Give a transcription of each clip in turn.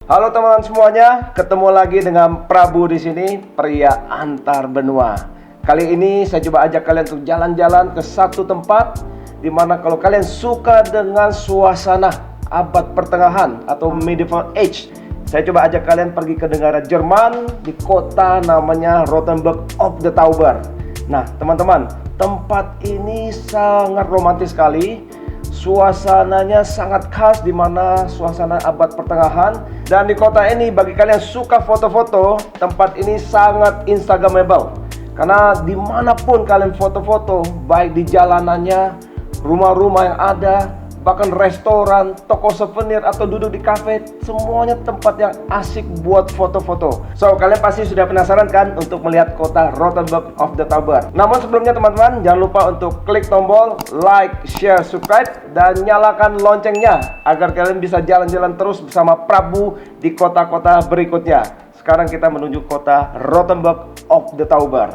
Halo teman-teman semuanya, ketemu lagi dengan Prabu di sini, pria antar benua. Kali ini saya coba ajak kalian untuk jalan-jalan ke satu tempat di mana kalau kalian suka dengan suasana abad pertengahan atau medieval age, saya coba ajak kalian pergi ke negara Jerman di kota namanya Rothenburg of the Tauber. Nah, teman-teman, tempat ini sangat romantis sekali. Suasananya sangat khas di mana suasana abad pertengahan, dan di kota ini bagi kalian suka foto-foto, tempat ini sangat instagramable karena dimanapun kalian foto-foto, baik di jalanannya, rumah-rumah yang ada, bahkan restoran, toko souvenir atau duduk di kafe, semuanya tempat yang asik buat foto-foto. So, kalian pasti sudah penasaran kan untuk melihat kota Rothenburg of the Tauber. Namun sebelumnya teman-teman, jangan lupa untuk klik tombol like, share, subscribe, dan nyalakan loncengnya agar kalian bisa jalan-jalan terus bersama Prabu di kota-kota berikutnya. Sekarang kita menuju kota Rothenburg of the Tauber.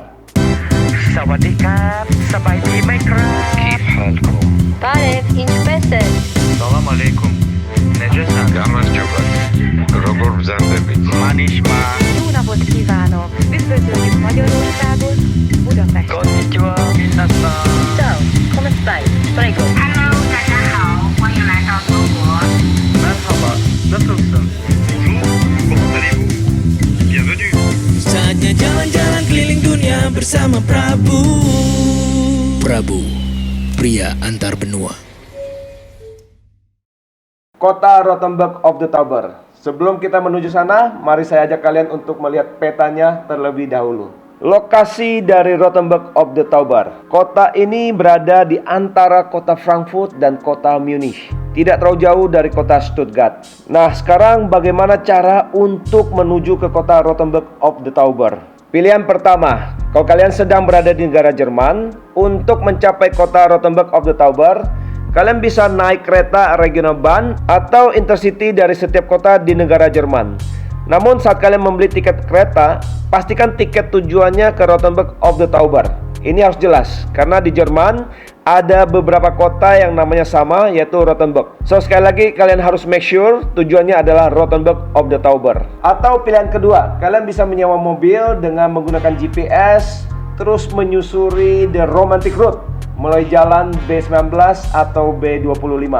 Sawadikap, sampai di Minecraft. كيف حالكم؟ بعرف إنش بسل السلام عليكم. نجسا. يا مرحبا Rogor Zandevit. Manisma. Jó napot kívánok! Üdvözöljük Magyarországot, Budapest! Konnichiwa. Minasan. Ciao, come stai? Prego. Hello， 大家好，欢迎来到中国。 Merhaba. Nasılsın? Comment allez-vous? Bienvenue. Saatnya jalan-jalan keliling dunia bersama Prabu. Prabu, pria antar benua. Kota Rothenburg of the Tauber. Sebelum kita menuju sana, mari saya ajak kalian untuk melihat petanya terlebih dahulu. Lokasi dari Rothenburg of the Tauber. Kota ini berada di antara kota Frankfurt dan kota Munich. Tidak terlalu jauh dari kota Stuttgart. Nah, sekarang bagaimana cara untuk menuju ke kota Rothenburg of the Tauber? Pilihan pertama, kalau kalian sedang berada di negara Jerman, untuk mencapai kota Rothenburg of the Tauber, kalian bisa naik kereta regional Bahn atau intercity dari setiap kota di negara Jerman. Namun saat kalian membeli tiket kereta, pastikan tiket tujuannya ke Rothenburg of the Tauber. Ini harus jelas, karena di Jerman ada beberapa kota yang namanya sama, yaitu Rothenburg. So, sekali lagi kalian harus make sure tujuannya adalah Rothenburg of the Tauber. Atau pilihan kedua, kalian bisa menyewa mobil dengan menggunakan GPS, terus menyusuri the romantic route melalui jalan B19 atau B25.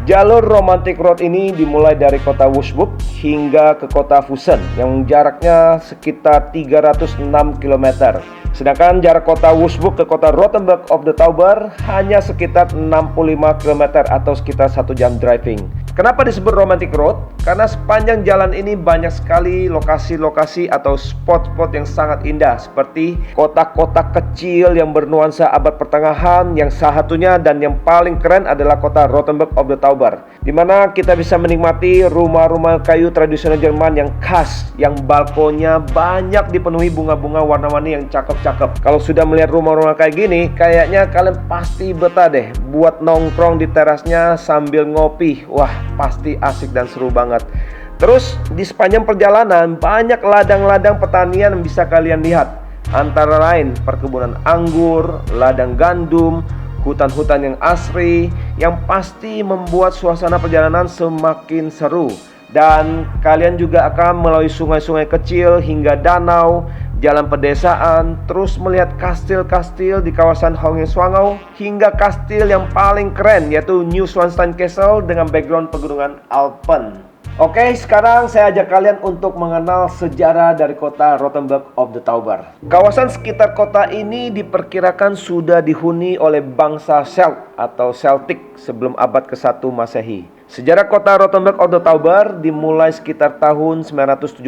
Jalur romantic road ini dimulai dari kota Würzburg hingga ke kota Fussen yang jaraknya sekitar 306 km. Sedangkan jarak kota Würzburg ke kota Rothenburg of the Tauber hanya sekitar 65 km atau sekitar 1 jam driving. Kenapa disebut romantic road? Karena sepanjang jalan ini banyak sekali lokasi-lokasi atau spot-spot yang sangat indah, seperti kota-kota kecil yang bernuansa abad pertengahan, yang salah satunya dan yang paling keren adalah kota Rothenburg of the Tauber, di mana kita bisa menikmati rumah-rumah kayu tradisional Jerman yang khas, yang balkonnya banyak dipenuhi bunga-bunga warna-warni yang cakep-cakep. Kalau sudah melihat rumah-rumah kayak gini, kayaknya kalian pasti betah deh buat nongkrong di terasnya sambil ngopi. Wah, pasti asik dan seru banget. Terus di sepanjang perjalanan banyak ladang-ladang pertanian yang bisa kalian lihat. Antara lain perkebunan anggur, ladang gandum, hutan-hutan yang asri, yang pasti membuat suasana perjalanan semakin seru. Dan kalian juga akan melalui sungai-sungai kecil hingga danau, jalan pedesaan, terus melihat kastil-kastil di kawasan Hohenschwangau hingga kastil yang paling keren yaitu Neuschwanstein Castle dengan background pegunungan Alpen. Oke, sekarang saya ajak kalian untuk mengenal sejarah dari kota Rothenburg of the Tauber. Kawasan sekitar kota ini diperkirakan sudah dihuni oleh bangsa Celt atau Celtic sebelum abad ke-1 Masehi. Sejarah kota Rothenburg of the Tauber dimulai sekitar tahun 970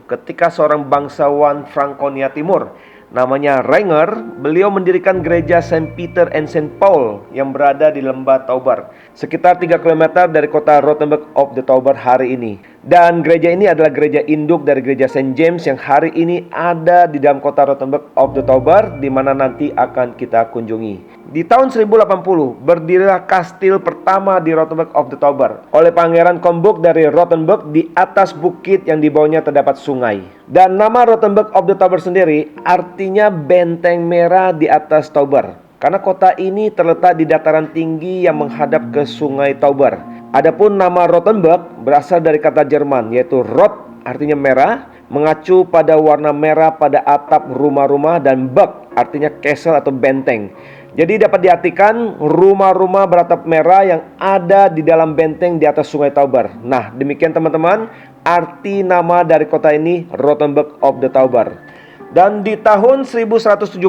ketika seorang bangsawan Franconia Timur namanya Renger, beliau mendirikan gereja Saint Peter and Saint Paul yang berada di lembah Tauber, sekitar 3 km dari kota Rothenburg of the Tauber hari ini. Dan gereja ini adalah gereja induk dari gereja Saint James yang hari ini ada di dalam kota Rothenburg of the Tauber, di mana nanti akan kita kunjungi. Di tahun 1080 berdirilah kastil pertama di Rothenburg of the Tauber oleh Pangeran Comburg dari Rothenburg di atas bukit yang di bawahnya terdapat sungai. Dan nama Rothenburg of the Tauber sendiri artinya benteng merah di atas Tauber. karena kota ini terletak di dataran tinggi yang menghadap ke Sungai Tauber. Adapun nama Rothenburg berasal dari kata Jerman, yaitu Rot artinya merah, mengacu pada warna merah pada atap rumah-rumah, dan Burg artinya castle atau benteng. Jadi dapat diartikan rumah-rumah beratap merah yang ada di dalam benteng di atas Sungai Tauber. Nah, demikian teman-teman arti nama dari kota ini, Rothenburg of the Tauber. Dan di tahun 1170,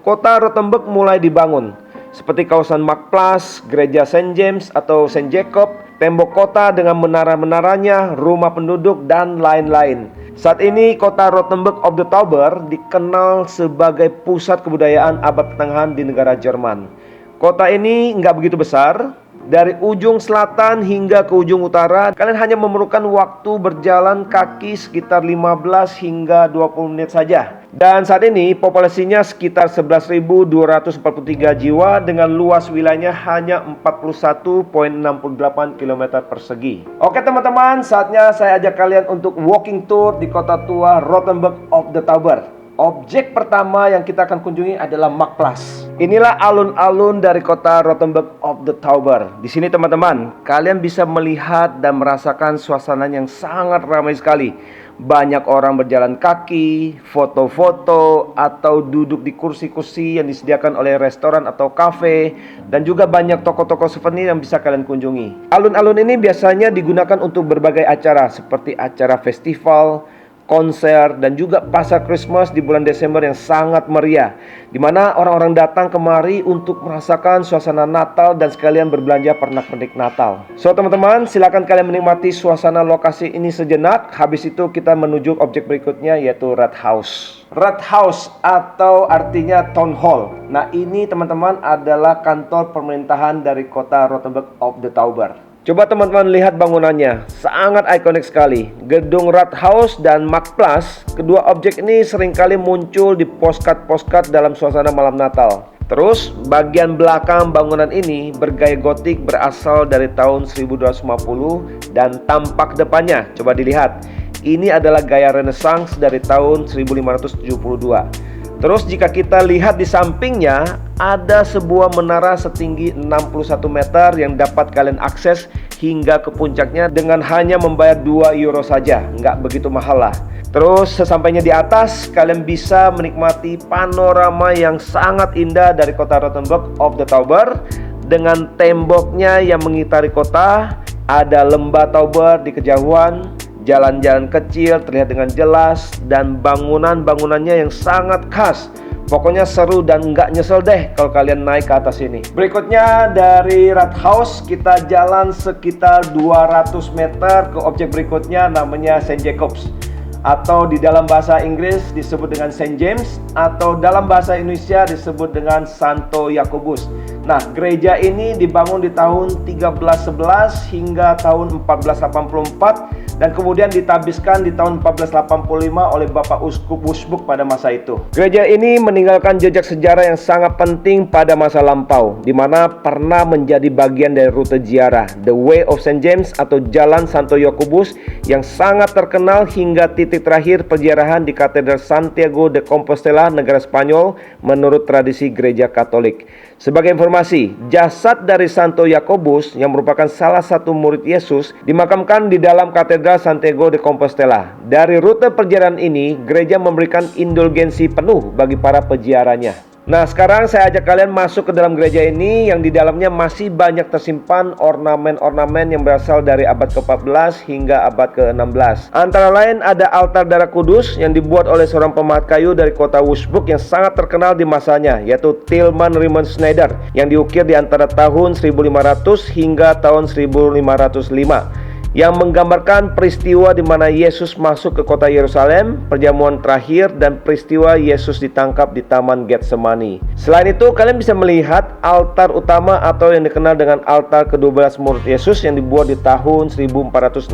kota Rothenburg mulai dibangun, seperti kawasan Marktplatz, gereja Saint James atau Saint Jacob, tembok kota dengan menara-menaranya, rumah penduduk, dan lain-lain. Saat ini kota Rothenburg of the Tauber dikenal sebagai pusat kebudayaan abad pertengahan di negara Jerman. Kota ini nggak begitu besar. Dari ujung selatan hingga ke ujung utara, kalian hanya memerlukan waktu berjalan kaki sekitar 15 hingga 20 menit saja. Dan saat ini populasinya sekitar 11.243 jiwa dengan luas wilayahnya hanya 41,68 km persegi. Oke teman-teman, saatnya saya ajak kalian untuk walking tour di kota tua Rothenburg of the Tauber. Objek pertama yang kita akan kunjungi adalah Marktplatz. Inilah alun-alun dari kota Rothenburg of the Tauber. Di sini teman-teman, kalian bisa melihat dan merasakan suasana yang sangat ramai sekali. Banyak orang berjalan kaki, foto-foto, atau duduk di kursi-kursi yang disediakan oleh restoran atau kafe, dan juga banyak toko-toko souvenir yang bisa kalian kunjungi. Alun-alun ini biasanya digunakan untuk berbagai acara, seperti acara festival, konser, dan juga pasar Christmas di bulan Desember yang sangat meriah, di mana orang-orang datang kemari untuk merasakan suasana Natal dan sekalian berbelanja pernak-pernik Natal. So teman-teman, silakan kalian menikmati suasana lokasi ini sejenak. Habis itu kita menuju objek berikutnya, yaitu Rathaus. Rathaus atau artinya Town Hall. Nah, ini teman-teman adalah kantor pemerintahan dari kota Rothenburg of the Tauber. Coba teman-teman lihat bangunannya, sangat ikonik sekali. Gedung Rathaus dan Marktplatz, kedua objek ini seringkali muncul di postcard-postcard dalam suasana malam Natal. Terus, bagian belakang bangunan ini bergaya gotik berasal dari tahun 1250 dan tampak depannya, coba dilihat. Ini adalah gaya Renaissance dari tahun 1572. Terus jika kita lihat di sampingnya, ada sebuah menara setinggi 61 meter yang dapat kalian akses hingga ke puncaknya dengan hanya membayar 2 euro saja. Nggak begitu mahal lah. Terus sesampainya di atas, kalian bisa menikmati panorama yang sangat indah dari kota Rothenburg of the Tauber. Dengan temboknya yang mengitari kota, ada lembah Tauber di kejauhan, jalan-jalan kecil terlihat dengan jelas, dan bangunan-bangunannya yang sangat khas. Pokoknya seru dan nggak nyesel deh kalau kalian naik ke atas ini. Berikutnya dari Rathaus, kita jalan sekitar 200 meter ke objek berikutnya, namanya Saint Jacobs, atau di dalam bahasa Inggris disebut dengan Saint James, atau dalam bahasa Indonesia disebut dengan Santo Yakobus. Nah, gereja ini dibangun di tahun 1311 hingga tahun 1484 dan kemudian ditabiskan di tahun 1485 oleh Bapak Uskup Wurzburg pada masa itu. Gereja ini meninggalkan jejak sejarah yang sangat penting pada masa lampau, di mana pernah menjadi bagian dari rute ziarah The Way of Saint James atau Jalan Santo Yakobus yang sangat terkenal hingga titik terakhir perziarahan di Katedral Santiago de Compostela, negara Spanyol, menurut tradisi gereja Katolik. Sebagai informasi, jasad dari Santo Yakobus yang merupakan salah satu murid Yesus dimakamkan di dalam Katedral Santiago de Compostela. Dari rute perjalanan ini, gereja memberikan indulgensi penuh bagi para peziarahnya. Nah, sekarang saya ajak kalian masuk ke dalam gereja ini yang di dalamnya masih banyak tersimpan ornamen-ornamen yang berasal dari abad ke-14 hingga abad ke-16. Antara lain ada altar darah kudus yang dibuat oleh seorang pemahat kayu dari kota Wurzburg yang sangat terkenal di masanya, yaitu Tilman Raymond Schneider, yang diukir di antara tahun 1500 hingga tahun 1505. Yang menggambarkan peristiwa di mana Yesus masuk ke kota Yerusalem, perjamuan terakhir, dan peristiwa Yesus ditangkap di Taman Getsemani. Selain itu, kalian bisa melihat altar utama atau yang dikenal dengan altar ke-12 murid Yesus yang dibuat di tahun 1466.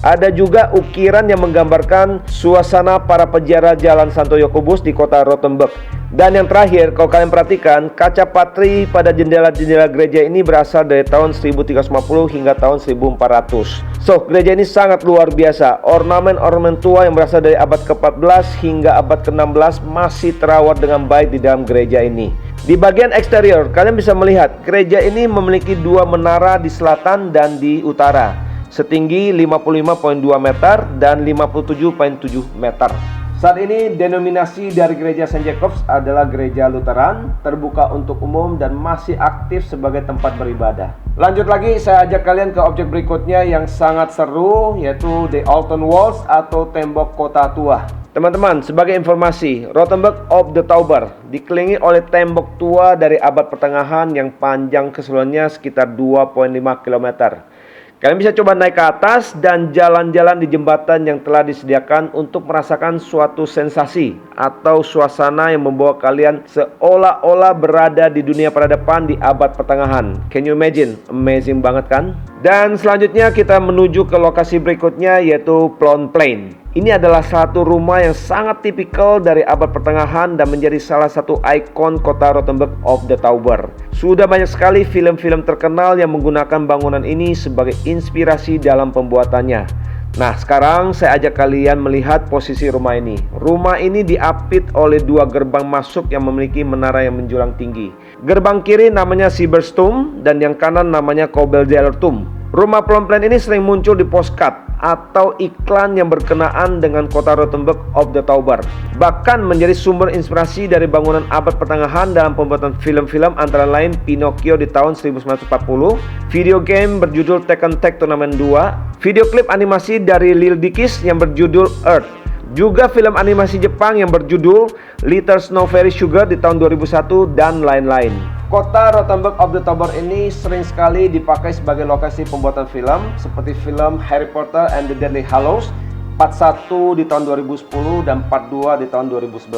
Ada juga ukiran yang menggambarkan suasana para peziarah Jalan Santo Yakobus di kota Rothenburg. Dan yang terakhir, kalau kalian perhatikan, kaca patri pada jendela-jendela gereja ini berasal dari tahun 1350 hingga tahun 1400. So, gereja ini sangat luar biasa. Ornamen-ornamen tua yang berasal dari abad ke-14 hingga abad ke-16 masih terawat dengan baik di dalam gereja ini. Di bagian eksterior, kalian bisa melihat gereja ini memiliki dua menara di selatan dan di utara, setinggi 55,2 meter dan 57,7 meter. Saat ini denominasi dari gereja St. Jacobs adalah gereja Lutheran, terbuka untuk umum dan masih aktif sebagai tempat beribadah. Lanjut lagi, saya ajak kalian ke objek berikutnya yang sangat seru, yaitu The Alton Walls atau tembok kota tua. Teman-teman, sebagai informasi, Rothenburg of the Tauber dikelilingi oleh tembok tua dari abad pertengahan yang panjang keseluruhannya sekitar 2,5 km. Kalian bisa coba naik ke atas dan jalan-jalan di jembatan yang telah disediakan untuk merasakan suatu sensasi atau suasana yang membawa kalian seolah-olah berada di dunia peradaban di abad pertengahan. Can you imagine? Amazing banget kan? Dan selanjutnya kita menuju ke lokasi berikutnya, yaitu Plon Plain. Ini adalah satu rumah yang sangat tipikal dari abad pertengahan dan menjadi salah satu ikon kota Rothenburg of the Tauber. Sudah banyak sekali film-film terkenal yang menggunakan bangunan ini sebagai inspirasi dalam pembuatannya. Nah, sekarang saya ajak kalian melihat posisi rumah ini. Rumah ini diapit oleh dua gerbang masuk yang memiliki menara yang menjulang tinggi. Gerbang kiri namanya Siebersturm dan yang kanan namanya Kobelzellerturm. Rumah Plon Plain ini sering muncul di postcard atau iklan yang berkenaan dengan kota Rothenburg of the Tauber. Bahkan menjadi sumber inspirasi dari bangunan abad pertengahan dalam pembuatan film-film antara lain Pinocchio di tahun 1940, video game berjudul Tekken Tag Tournament 2, video klip animasi dari Lil Dickies yang berjudul Earth, juga film animasi Jepang yang berjudul Little Snow Fairy Sugar di tahun 2001 dan lain-lain. Kota Rothenburg of the Tauber ini sering sekali dipakai sebagai lokasi pembuatan film seperti film Harry Potter and the Deathly Hallows Part 1 di tahun 2010 dan Part 2 di tahun 2011.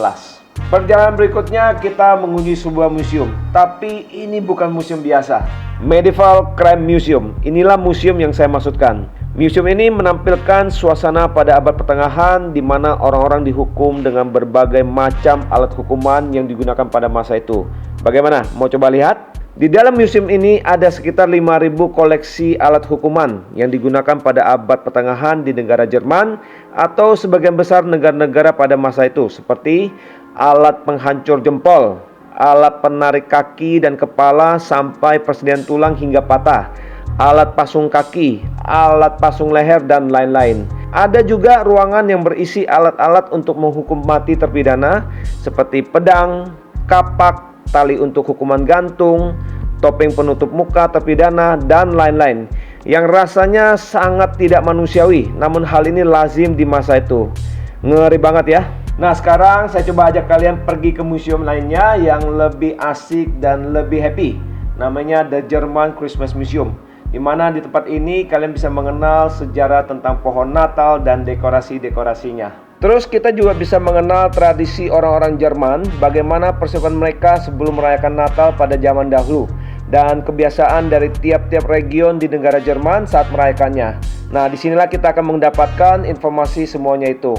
Perjalanan berikutnya kita mengunjungi sebuah museum, tapi ini bukan museum biasa. Medieval Crime Museum. Inilah museum yang saya maksudkan. Museum ini menampilkan suasana pada abad pertengahan di mana orang-orang dihukum dengan berbagai macam alat hukuman yang digunakan pada masa itu. Bagaimana? Mau coba lihat? Di dalam museum ini ada sekitar 5.000 koleksi alat hukuman yang digunakan pada abad pertengahan di negara Jerman atau sebagian besar negara-negara pada masa itu, seperti alat penghancur jempol, alat penarik kaki dan kepala sampai persediaan tulang hingga patah, alat pasung kaki, alat pasung leher, dan lain-lain. Ada juga ruangan yang berisi alat-alat untuk menghukum mati terpidana seperti pedang, kapak, tali untuk hukuman gantung, topeng penutup muka terpidana, dan lain-lain, yang rasanya sangat tidak manusiawi, namun hal ini lazim di masa itu. Ngeri banget ya. Nah, sekarang saya coba ajak kalian pergi ke museum lainnya yang lebih asik dan lebih happy. Namanya The German Christmas Museum, di mana di tempat ini kalian bisa mengenal sejarah tentang pohon Natal dan dekorasi-dekorasinya. Terus kita juga bisa mengenal tradisi orang-orang Jerman, bagaimana persiapan mereka sebelum merayakan Natal pada zaman dahulu, dan kebiasaan dari tiap-tiap region di negara Jerman saat merayakannya. Nah, disinilah kita akan mendapatkan informasi semuanya itu.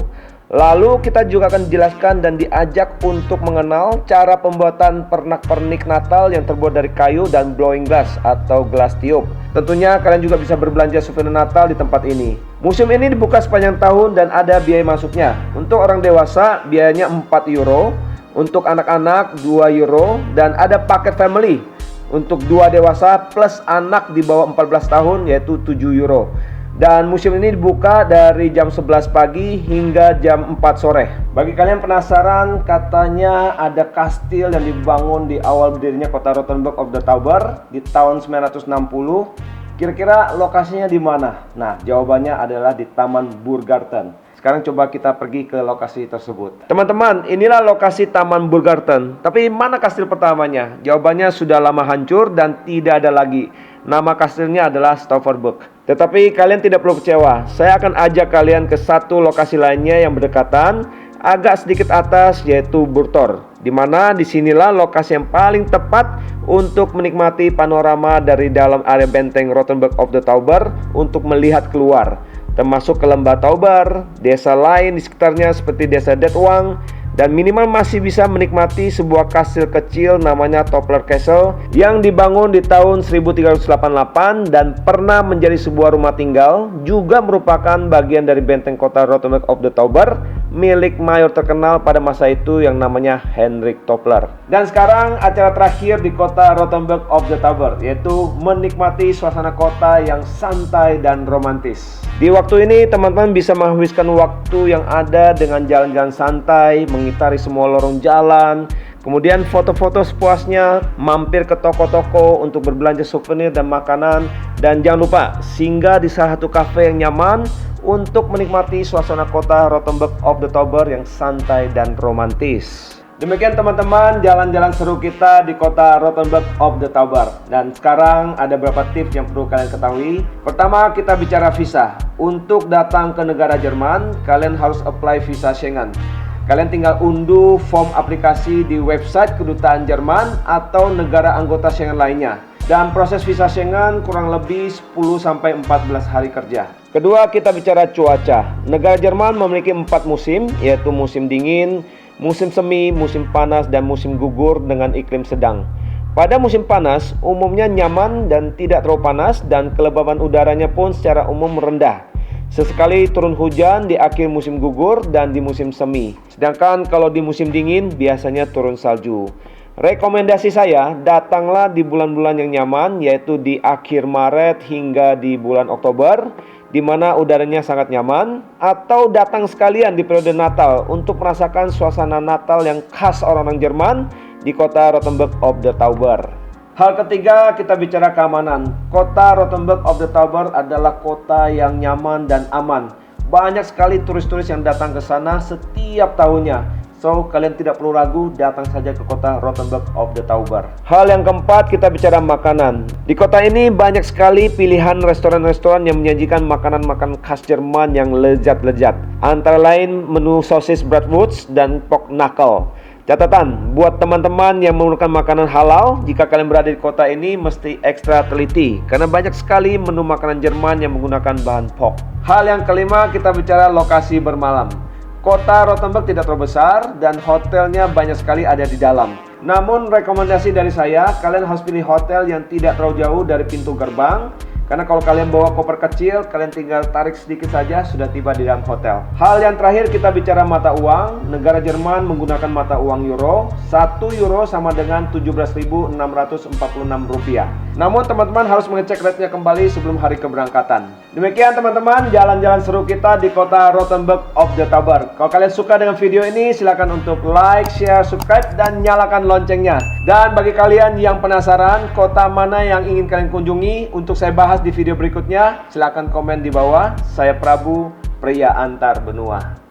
Lalu kita juga akan dijelaskan dan diajak untuk mengenal cara pembuatan pernak-pernik Natal yang terbuat dari kayu dan blowing glass atau gelas tiup. Tentunya kalian juga bisa berbelanja souvenir Natal di tempat ini. Museum ini dibuka sepanjang tahun dan ada biaya masuknya. Untuk orang dewasa biayanya 4 euro, untuk anak-anak 2 euro, dan ada paket family untuk 2 dewasa plus anak di bawah 14 tahun yaitu 7 euro. Dan museum ini dibuka dari jam 11 pagi hingga jam 4 sore. Bagi kalian penasaran, katanya ada kastil yang dibangun di awal berdirinya kota Rothenburg of the Tauber di tahun 960. Kira-kira lokasinya di mana? Nah, jawabannya adalah di Taman Burgarten. Sekarang coba kita pergi ke lokasi tersebut. Teman-teman, inilah lokasi Taman Burgarten. Tapi mana kastil pertamanya? Jawabannya sudah lama hancur dan tidak ada lagi. Nama kastilnya adalah Stauffenberg. Tetapi kalian tidak perlu kecewa. Saya akan ajak kalian ke satu lokasi lainnya yang berdekatan, agak sedikit atas, yaitu Burgtor. Di mana disinilah lokasi yang paling tepat untuk menikmati panorama dari dalam area benteng Rothenburg of the Tauber untuk melihat keluar, termasuk ke lembah Tauber, desa lain di sekitarnya seperti desa Detwang, dan minimal masih bisa menikmati sebuah kastil kecil namanya Toppler Castle yang dibangun di tahun 1388 dan pernah menjadi sebuah rumah tinggal, juga merupakan bagian dari benteng kota Rothenburg of the Tauber milik mayor terkenal pada masa itu yang namanya Hendrik Tobler. Dan sekarang acara terakhir di kota Rothenburg of the Tauber, yaitu menikmati suasana kota yang santai dan romantis. Di waktu ini teman-teman bisa menghabiskan waktu yang ada dengan jalan-jalan santai, mengitari semua lorong jalan, kemudian foto-foto sepuasnya, mampir ke toko-toko untuk berbelanja souvenir dan makanan, dan jangan lupa singgah di salah satu kafe yang nyaman untuk menikmati suasana kota Rothenburg of the Tauber yang santai dan romantis. Demikian teman-teman jalan-jalan seru kita di kota Rothenburg of the Tauber. Dan sekarang ada beberapa tips yang perlu kalian ketahui. Pertama, kita bicara visa. Untuk datang ke negara Jerman, kalian harus apply visa Schengen. Kalian tinggal unduh form aplikasi di website kedutaan Jerman atau negara anggota Schengen lainnya. Dan proses visa Schengen kurang lebih 10-14 hari kerja. Kedua, kita bicara cuaca. Negara Jerman memiliki 4 musim, yaitu musim dingin, musim semi, musim panas, dan musim gugur dengan iklim sedang. Pada musim panas, umumnya nyaman dan tidak terlalu panas, dan kelembaban udaranya pun secara umum rendah. Sesekali turun hujan di akhir musim gugur dan di musim semi. Sedangkan kalau di musim dingin biasanya turun salju. Rekomendasi saya, datanglah di bulan-bulan yang nyaman, yaitu di akhir Maret hingga di bulan Oktober, di mana udaranya sangat nyaman, atau datang sekalian di periode Natal untuk merasakan suasana Natal yang khas orang-orang Jerman di kota Rothenburg of the Tauber. Hal ketiga, kita bicara keamanan. Kota Rothenburg of the Tauber adalah kota yang nyaman dan aman. Banyak sekali turis-turis yang datang ke sana setiap tahunnya. So, kalian tidak perlu ragu, datang saja ke kota Rothenburg of the Tauber. Hal yang keempat, kita bicara makanan. Di kota ini banyak sekali pilihan restoran-restoran yang menyajikan makanan-makanan khas Jerman yang lezat-lezat. Antara lain menu sosis bratwurst dan pork knuckle. Catatan, buat teman-teman yang menggunakan makanan halal, jika kalian berada di kota ini mesti ekstra teliti, karena banyak sekali menu makanan Jerman yang menggunakan bahan pork. Hal yang kelima, kita bicara lokasi bermalam. Kota Rothenburg tidak terlalu besar dan hotelnya banyak sekali ada di dalam. Namun rekomendasi dari saya, kalian harus pilih hotel yang tidak terlalu jauh dari pintu gerbang. Karena kalau kalian bawa koper kecil, kalian tinggal tarik sedikit saja sudah tiba di dalam hotel. Hal yang terakhir, kita bicara mata uang. Negara Jerman menggunakan mata uang euro. 1 euro sama dengan 17.646 rupiah. Namun teman-teman harus mengecek rate-nya kembali sebelum hari keberangkatan. Demikian teman-teman jalan-jalan seru kita di kota Rothenburg of the Tauber. Kalau kalian suka dengan video ini, silakan untuk like, share, subscribe, dan nyalakan loncengnya. Dan bagi kalian yang penasaran kota mana yang ingin kalian kunjungi untuk saya bahas di video berikutnya, silakan komen di bawah. Saya Prabu, pria antar benua.